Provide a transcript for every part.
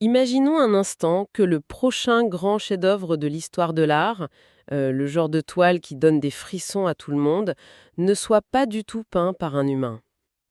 Imaginons un instant que le prochain grand chef-d'œuvre de l'histoire de l'art, le genre de toile qui donne des frissons à tout le monde, ne soit pas du tout peint par un humain.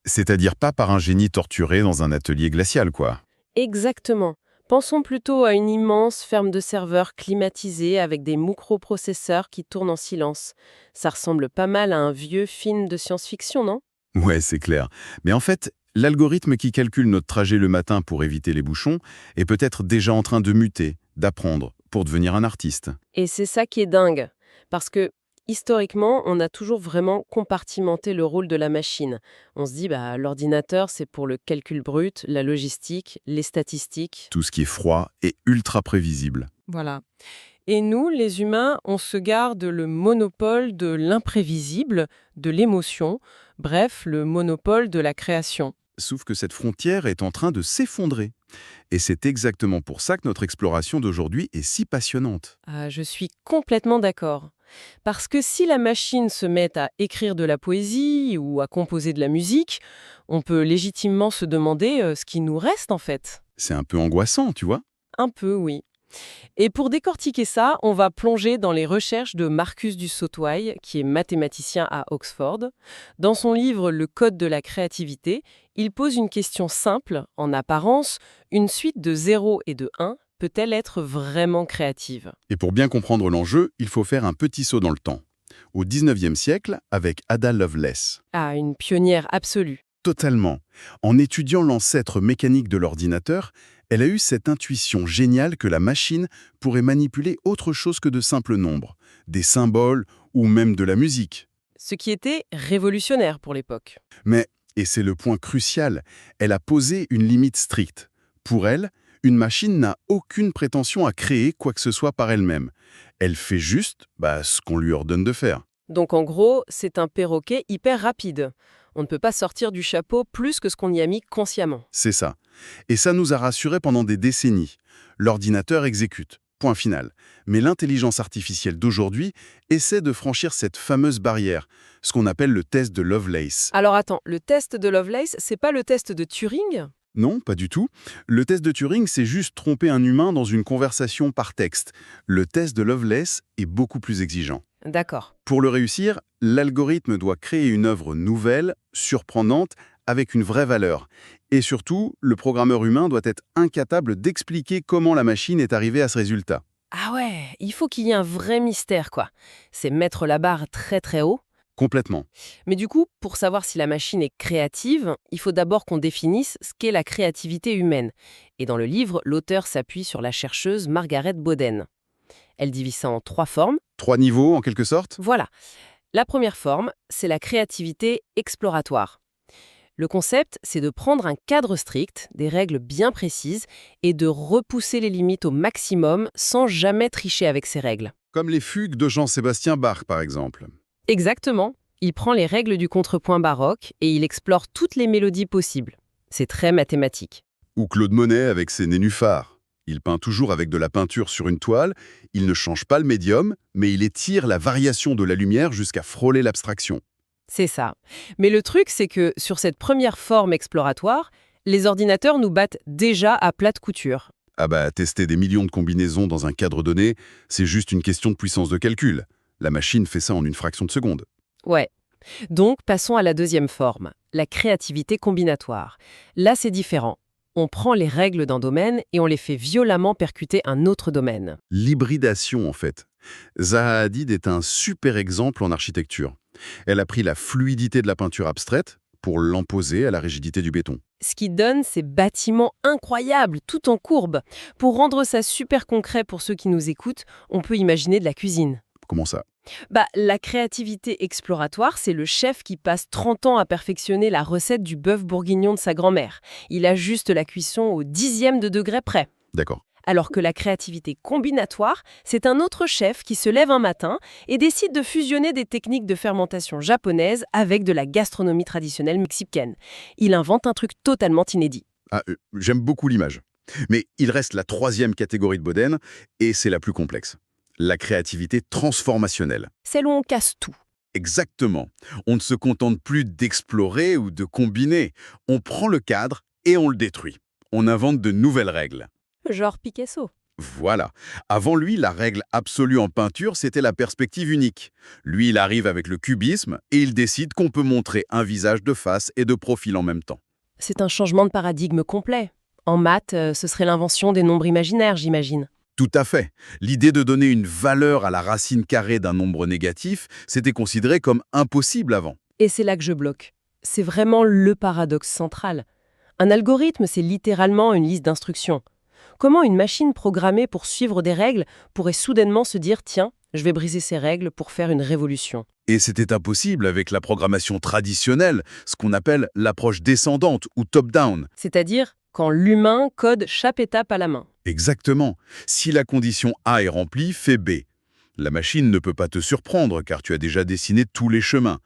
C'est-à-dire pas par un génie torturé dans un atelier glacial, quoi. Exactement. Pensons plutôt à une immense ferme de serveurs climatisée avec des microprocesseurs qui tournent en silence. Ça ressemble pas mal à un vieux film de science-fiction, non? Ouais, c'est clair. Mais en fait, l'algorithme qui calcule notre trajet le matin pour éviter les bouchons est peut-être déjà en train de muter, d'apprendre, pour devenir un artiste. Et c'est ça qui est dingue. Parce que, historiquement, on a toujours vraiment compartimenté le rôle de la machine. On se dit, bah, l'ordinateur, c'est pour le calcul brut, la logistique, les statistiques. Tout ce qui est froid et ultra prévisible. Voilà. Et nous, les humains, on se garde le monopole de l'imprévisible, de l'émotion, bref, le monopole de la création. Sauf que cette frontière est en train de s'effondrer. Et c'est exactement pour ça que notre exploration d'aujourd'hui est si passionnante. Ah, je suis complètement d'accord. Parce que si la machine se met à écrire de la poésie ou à composer de la musique, on peut légitimement se demander ce qui nous reste en fait. C'est un peu angoissant, tu vois. Un peu, oui. Et pour décortiquer ça, on va plonger dans les recherches de Marcus du Sautoy, qui est mathématicien à Oxford. Dans son livre Le Code de la créativité, il pose une question simple, en apparence, une suite de 0 et de 1 peut-elle être vraiment créative? Et pour bien comprendre l'enjeu, il faut faire un petit saut dans le temps. Au 19e siècle, avec Ada Lovelace. Ah, une pionnière absolue. Totalement. En étudiant l'ancêtre mécanique de l'ordinateur, elle a eu cette intuition géniale que la machine pourrait manipuler autre chose que de simples nombres, des symboles ou même de la musique. Ce qui était révolutionnaire pour l'époque. Mais, et c'est le point crucial, elle a posé une limite stricte. Pour elle, une machine n'a aucune prétention à créer quoi que ce soit par elle-même. Elle fait juste ce qu'on lui ordonne de faire. Donc en gros, c'est un perroquet hyper rapide. On ne peut pas sortir du chapeau plus que ce qu'on y a mis consciemment. C'est ça. Et ça nous a rassurés pendant des décennies. L'ordinateur exécute. Point final. Mais l'intelligence artificielle d'aujourd'hui essaie de franchir cette fameuse barrière, ce qu'on appelle le test de Lovelace. Alors attends, le test de Lovelace, c'est pas le test de Turing? Non, pas du tout. Le test de Turing, c'est juste tromper un humain dans une conversation par texte. Le test de Lovelace est beaucoup plus exigeant. D'accord. Pour le réussir, l'algorithme doit créer une œuvre nouvelle, surprenante, avec une vraie valeur. Et surtout, le programmeur humain doit être incapable d'expliquer comment la machine est arrivée à ce résultat. Ah ouais, il faut qu'il y ait un vrai mystère, quoi. C'est mettre la barre très très haut. Complètement. Mais du coup, pour savoir si la machine est créative, il faut d'abord qu'on définisse ce qu'est la créativité humaine. Et dans le livre, l'auteur s'appuie sur la chercheuse Margaret Boden. Elle divise ça en 3 formes. 3 niveaux, en quelque sorte. Voilà. La première forme, c'est la créativité exploratoire. Le concept, c'est de prendre un cadre strict, des règles bien précises, et de repousser les limites au maximum sans jamais tricher avec ces règles. Comme les fugues de Jean-Sébastien Bach, par exemple. Exactement. Il prend les règles du contrepoint baroque et il explore toutes les mélodies possibles. C'est très mathématique. Ou Claude Monet avec ses nénuphars. Il peint toujours avec de la peinture sur une toile, il ne change pas le médium, mais il étire la variation de la lumière jusqu'à frôler l'abstraction. C'est ça. Mais le truc, c'est que sur cette première forme exploratoire, les ordinateurs nous battent déjà à plate couture. Ah tester des millions de combinaisons dans un cadre donné, c'est juste une question de puissance de calcul. La machine fait ça en une fraction de seconde. Ouais. Donc, passons à la deuxième forme, la créativité combinatoire. Là, c'est différent. On prend les règles d'un domaine et on les fait violemment percuter un autre domaine. L'hybridation, en fait. Zaha Hadid est un super exemple en architecture. Elle a pris la fluidité de la peinture abstraite pour l'imposer à la rigidité du béton. Ce qui donne ces bâtiments incroyables, tout en courbe. Pour rendre ça super concret pour ceux qui nous écoutent, on peut imaginer de la cuisine. Comment ça? La créativité exploratoire, c'est le chef qui passe 30 ans à perfectionner la recette du bœuf bourguignon de sa grand-mère. Il ajuste la cuisson au 10e de degré près. D'accord. Alors que la créativité combinatoire, c'est un autre chef qui se lève un matin et décide de fusionner des techniques de fermentation japonaises avec de la gastronomie traditionnelle mexicaine. Il invente un truc totalement inédit. J'aime beaucoup l'image. Mais il reste la troisième catégorie de Boden, et c'est la plus complexe. La créativité transformationnelle. Celle où on casse tout. Exactement. On ne se contente plus d'explorer ou de combiner. On prend le cadre et on le détruit. On invente de nouvelles règles. Genre Picasso. Voilà. Avant lui, la règle absolue en peinture, c'était la perspective unique. Lui, il arrive avec le cubisme et il décide qu'on peut montrer un visage de face et de profil en même temps. C'est un changement de paradigme complet. En maths, ce serait l'invention des nombres imaginaires, j'imagine. Tout à fait. L'idée de donner une valeur à la racine carrée d'un nombre négatif, c'était considéré comme impossible avant. Et c'est là que je bloque. C'est vraiment le paradoxe central. Un algorithme, c'est littéralement une liste d'instructions. Comment une machine programmée pour suivre des règles pourrait soudainement se dire « Tiens, je vais briser ces règles pour faire une révolution ». Et c'était impossible avec la programmation traditionnelle, ce qu'on appelle l'approche descendante ou top-down. C'est-à-dire quand l'humain code chaque étape à la main. Exactement. Si la condition A est remplie, fais B. La machine ne peut pas te surprendre car tu as déjà dessiné tous les chemins.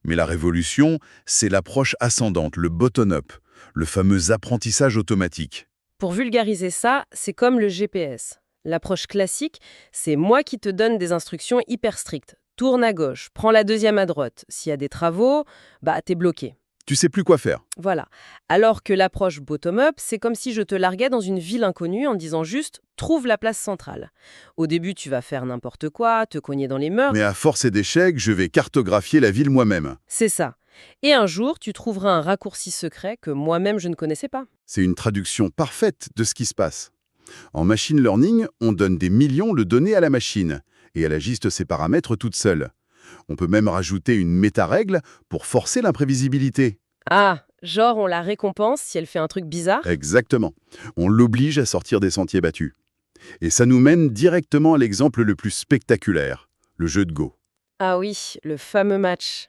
Mais la révolution, c'est l'approche ascendante, le bottom-up, le fameux apprentissage automatique. Pour vulgariser ça, c'est comme le GPS. L'approche classique, c'est moi qui te donne des instructions hyper strictes. Tourne à gauche, prends la deuxième à droite. S'il y a des travaux, t'es bloqué. Tu sais plus quoi faire. Voilà. Alors que l'approche bottom-up, c'est comme si je te larguais dans une ville inconnue en disant juste « trouve la place centrale ». Au début, tu vas faire n'importe quoi, te cogner dans les murs. Mais à force et d'échecs, je vais cartographier la ville moi-même. C'est ça. Et un jour, tu trouveras un raccourci secret que moi-même je ne connaissais pas. C'est une traduction parfaite de ce qui se passe. En machine learning, on donne des millions de données à la machine, et elle ajuste ses paramètres toute seule. On peut même rajouter une méta-règle pour forcer l'imprévisibilité. Ah, genre on la récompense si elle fait un truc bizarre? Exactement. On l'oblige à sortir des sentiers battus. Et ça nous mène directement à l'exemple le plus spectaculaire, le jeu de Go. Ah oui, le fameux match.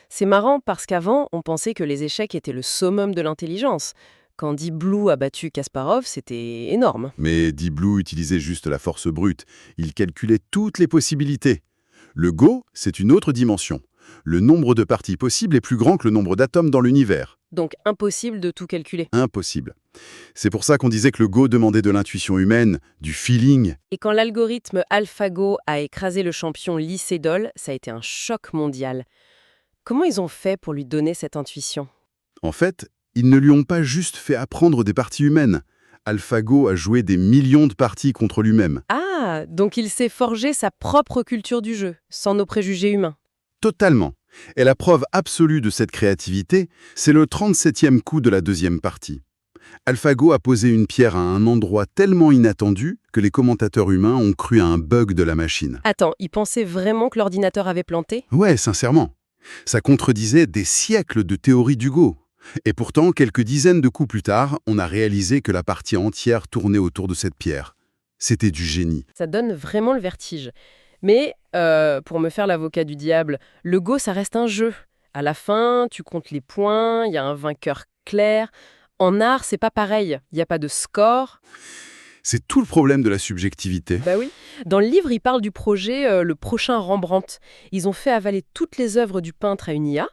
C'est marrant parce qu'avant, on pensait que les échecs étaient le summum de l'intelligence. Quand Deep Blue a battu Kasparov, c'était énorme. Mais Deep Blue utilisait juste la force brute. Il calculait toutes les possibilités. Le Go, c'est une autre dimension. Le nombre de parties possibles est plus grand que le nombre d'atomes dans l'univers. Donc impossible de tout calculer. Impossible. C'est pour ça qu'on disait que le Go demandait de l'intuition humaine, du feeling. Et quand l'algorithme AlphaGo a écrasé le champion Lee Sedol, ça a été un choc mondial. Comment ils ont fait pour lui donner cette intuition? En fait, ils ne lui ont pas juste fait apprendre des parties humaines. AlphaGo a joué des millions de parties contre lui-même. Ah, donc il s'est forgé sa propre culture du jeu, sans nos préjugés humains. Totalement. Et la preuve absolue de cette créativité, c'est le 37e coup de la deuxième partie. AlphaGo a posé une pierre à un endroit tellement inattendu que les commentateurs humains ont cru à un bug de la machine. Attends, il pensait vraiment que l'ordinateur avait planté? Ouais, sincèrement. Ça contredisait des siècles de théorie du Go. Et pourtant, quelques dizaines de coups plus tard, on a réalisé que la partie entière tournait autour de cette pierre. C'était du génie. Ça donne vraiment le vertige. Mais, pour me faire l'avocat du diable, le Go, ça reste un jeu. À la fin, tu comptes les points, il y a un vainqueur clair. En art, c'est pas pareil. Il n'y a pas de score. C'est tout le problème de la subjectivité. Bah oui. Dans le livre, il parle du projet Le Prochain Rembrandt. Ils ont fait avaler toutes les œuvres du peintre à une IA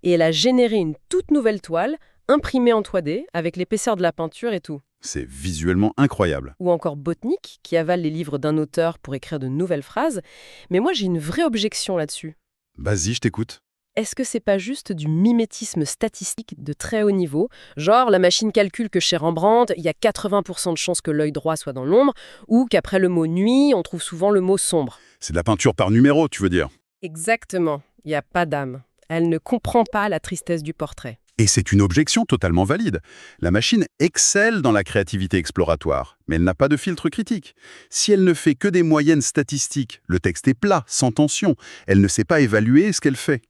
et elle a généré une toute nouvelle toile, imprimée en 3D, avec l'épaisseur de la peinture et tout. C'est visuellement incroyable. Ou encore Botnik, qui avale les livres d'un auteur pour écrire de nouvelles phrases. Mais moi, j'ai une vraie objection là-dessus. Vas-y, je t'écoute. Est-ce que c'est pas juste du mimétisme statistique de très haut niveau? Genre, la machine calcule que chez Rembrandt, il y a 80% de chances que l'œil droit soit dans l'ombre, ou qu'après le mot nuit, on trouve souvent le mot sombre. C'est de la peinture par numéro, tu veux dire. Exactement. Il n'y a pas d'âme. Elle ne comprend pas la tristesse du portrait. Et c'est une objection totalement valide. La machine excelle dans la créativité exploratoire, mais elle n'a pas de filtre critique. Si elle ne fait que des moyennes statistiques, le texte est plat, sans tension. Elle ne sait pas évaluer ce qu'elle fait.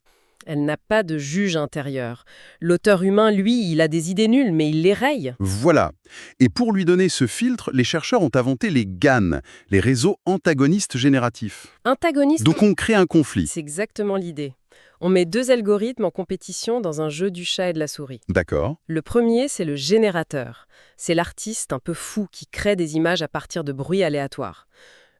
Elle n'a pas de juge intérieur. L'auteur humain, lui, il a des idées nulles, mais il les raye. Voilà. Et pour lui donner ce filtre, les chercheurs ont inventé les GAN, les réseaux antagonistes génératifs. Antagoniste, Donc on crée un conflit. c'est exactement l'idée. On met deux algorithmes en compétition dans un jeu du chat et de la souris. D'accord. Le premier, c'est le générateur. C'est l'artiste un peu fou qui crée des images à partir de bruits aléatoires.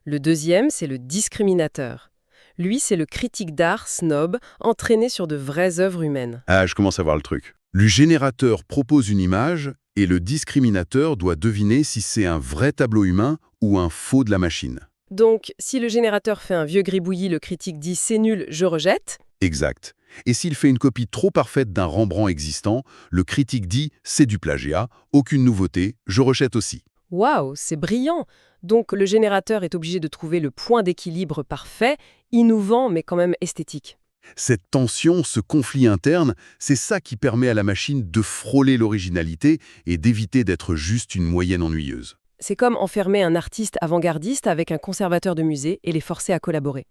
Le deuxième, c'est le discriminateur. Lui, c'est le critique d'art snob, entraîné sur de vraies œuvres humaines. Ah, je commence à voir le truc. Le générateur propose une image et le discriminateur doit deviner si c'est un vrai tableau humain ou un faux de la machine. Donc, si le générateur fait un vieux gribouillis, le critique dit « c'est nul, je rejette ». Exact. Et s'il fait une copie trop parfaite d'un Rembrandt existant, le critique dit « c'est du plagiat, aucune nouveauté, je rejette aussi ». Waouh, c'est brillant! Donc le générateur est obligé de trouver le point d'équilibre parfait, innovant mais quand même esthétique. Cette tension, ce conflit interne, c'est ça qui permet à la machine de frôler l'originalité et d'éviter d'être juste une moyenne ennuyeuse. C'est comme enfermer un artiste avant-gardiste avec un conservateur de musée et les forcer à collaborer.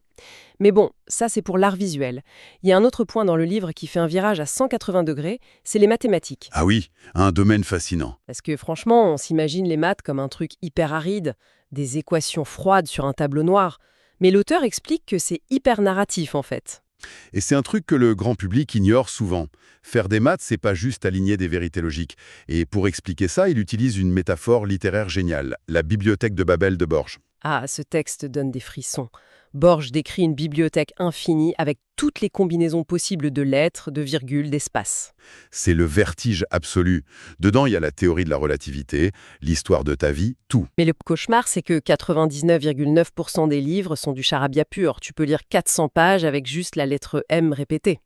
Mais bon, ça c'est pour l'art visuel. Il y a un autre point dans le livre qui fait un virage à 180 degrés, c'est les mathématiques. Ah oui, un domaine fascinant. Parce que franchement, on s'imagine les maths comme un truc hyper aride, des équations froides sur un tableau noir. Mais l'auteur explique que c'est hyper narratif en fait. Et c'est un truc que le grand public ignore souvent. Faire des maths, c'est pas juste aligner des vérités logiques. Et pour expliquer ça, il utilise une métaphore littéraire géniale, la bibliothèque de Babel de Borges. Ah, ce texte donne des frissons. Borges décrit une bibliothèque infinie avec toutes les combinaisons possibles de lettres, de virgules, d'espaces. C'est le vertige absolu. Dedans, il y a la théorie de la relativité, l'histoire de ta vie, tout. Mais le cauchemar, c'est que 99,9% des livres sont du charabia pur. Tu peux lire 400 pages avec juste la lettre M répétée.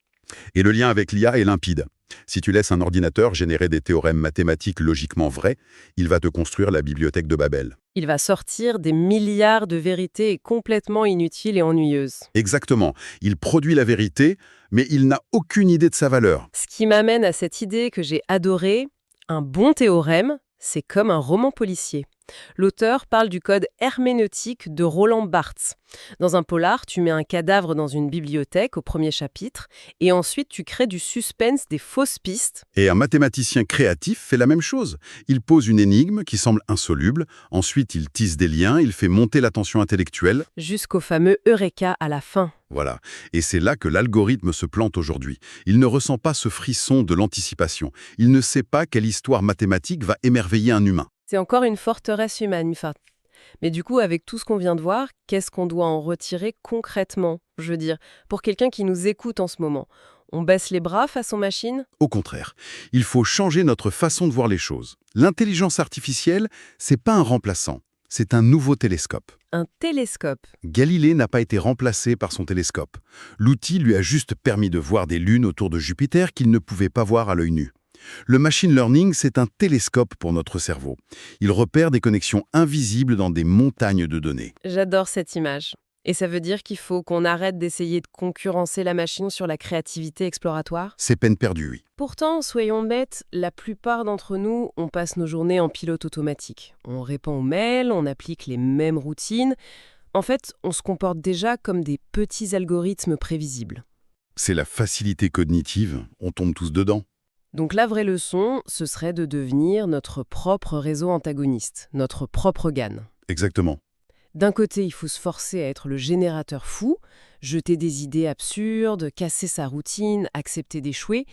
Et le lien avec l'IA est limpide. Si tu laisses un ordinateur générer des théorèmes mathématiques logiquement vrais, il va te construire la bibliothèque de Babel. Il va sortir des milliards de vérités complètement inutiles et ennuyeuses. Exactement. Il produit la vérité, mais il n'a aucune idée de sa valeur. Ce qui m'amène à cette idée que j'ai adorée, un bon théorème, c'est comme un roman policier. L'auteur parle du code herméneutique de Roland Barthes. Dans un polar, tu mets un cadavre dans une bibliothèque au premier chapitre et ensuite tu crées du suspense, des fausses pistes. Et un mathématicien créatif fait la même chose. Il pose une énigme qui semble insoluble, ensuite il tisse des liens, il fait monter la tension intellectuelle. Jusqu'au fameux Eureka à la fin. Voilà. Et c'est là que l'algorithme se plante aujourd'hui. Il ne ressent pas ce frisson de l'anticipation. Il ne sait pas quelle histoire mathématique va émerveiller un humain. C'est encore une forteresse humaine, Mifat. Mais du coup, avec tout ce qu'on vient de voir, qu'est-ce qu'on doit en retirer concrètement? Je veux dire, pour quelqu'un qui nous écoute en ce moment, on baisse les bras face aux machines? Au contraire, il faut changer notre façon de voir les choses. L'intelligence artificielle, c'est pas un remplaçant, c'est un nouveau télescope. Un télescope. Galilée n'a pas été remplacé par son télescope. L'outil lui a juste permis de voir des lunes autour de Jupiter qu'il ne pouvait pas voir à l'œil nu. Le machine learning, c'est un télescope pour notre cerveau. Il repère des connexions invisibles dans des montagnes de données. J'adore cette image. Et ça veut dire qu'il faut qu'on arrête d'essayer de concurrencer la machine sur la créativité exploratoire? C'est peine perdue, oui. Pourtant, soyons bêtes, la plupart d'entre nous, on passe nos journées en pilote automatique. On répond aux mails, on applique les mêmes routines. En fait, on se comporte déjà comme des petits algorithmes prévisibles. C'est la facilité cognitive, on tombe tous dedans. Donc la vraie leçon, ce serait de devenir notre propre réseau antagoniste, notre propre GAN. Exactement. D'un côté, il faut se forcer à être le générateur fou, jeter des idées absurdes, casser sa routine, accepter d'échouer,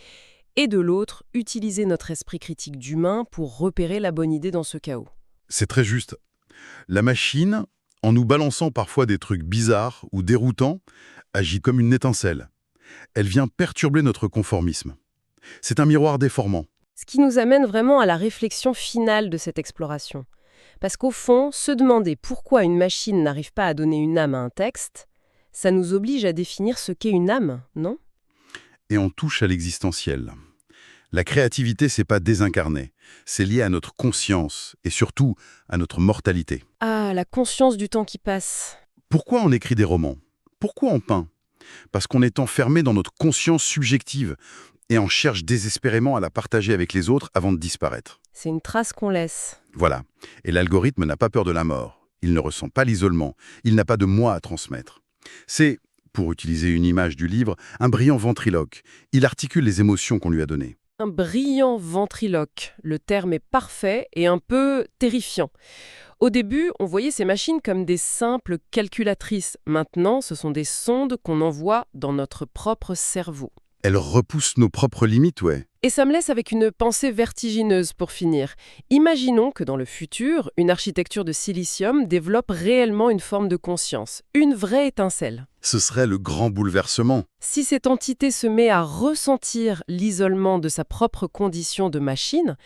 et de l'autre, utiliser notre esprit critique d'humain pour repérer la bonne idée dans ce chaos. C'est très juste. La machine, en nous balançant parfois des trucs bizarres ou déroutants, agit comme une étincelle. Elle vient perturber notre conformisme. C'est un miroir déformant. Ce qui nous amène vraiment à la réflexion finale de cette exploration. Parce qu'au fond, se demander pourquoi une machine n'arrive pas à donner une âme à un texte, ça nous oblige à définir ce qu'est une âme, non? Et on touche à l'existentiel. La créativité, c'est pas désincarné. C'est lié à notre conscience et surtout à notre mortalité. Ah, la conscience du temps qui passe. Pourquoi on écrit des romans? Pourquoi on peint? Parce qu'on est enfermé dans notre conscience subjective et on cherche désespérément à la partager avec les autres avant de disparaître. C'est une trace qu'on laisse. Voilà. Et l'algorithme n'a pas peur de la mort. Il ne ressent pas l'isolement. Il n'a pas de moi à transmettre. C'est, pour utiliser une image du livre, un brillant ventriloque. Il articule les émotions qu'on lui a données. Un brillant ventriloque. Le terme est parfait et un peu terrifiant. Au début, on voyait ces machines comme des simples calculatrices. Maintenant, ce sont des sondes qu'on envoie dans notre propre cerveau. Elles repoussent nos propres limites, ouais. Et ça me laisse avec une pensée vertigineuse pour finir. Imaginons que dans le futur, une architecture de silicium développe réellement une forme de conscience, une vraie étincelle. Ce serait le grand bouleversement. Si cette entité se met à ressentir l'isolement de sa propre condition de machine,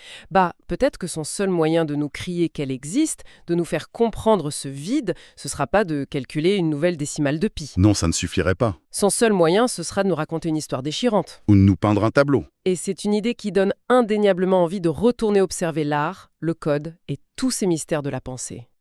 peut-être que son seul moyen de nous crier qu'elle existe, de nous faire comprendre ce vide, ce sera pas de calculer une nouvelle décimale de pi. Non, ça ne suffirait pas. Son seul moyen, ce sera de nous raconter une histoire déchirante. Ou de nous peindre un tableau. Et c'est une idée qui donne indéniablement envie de retourner observer l'art, le code et tous ces mystères de la pensée.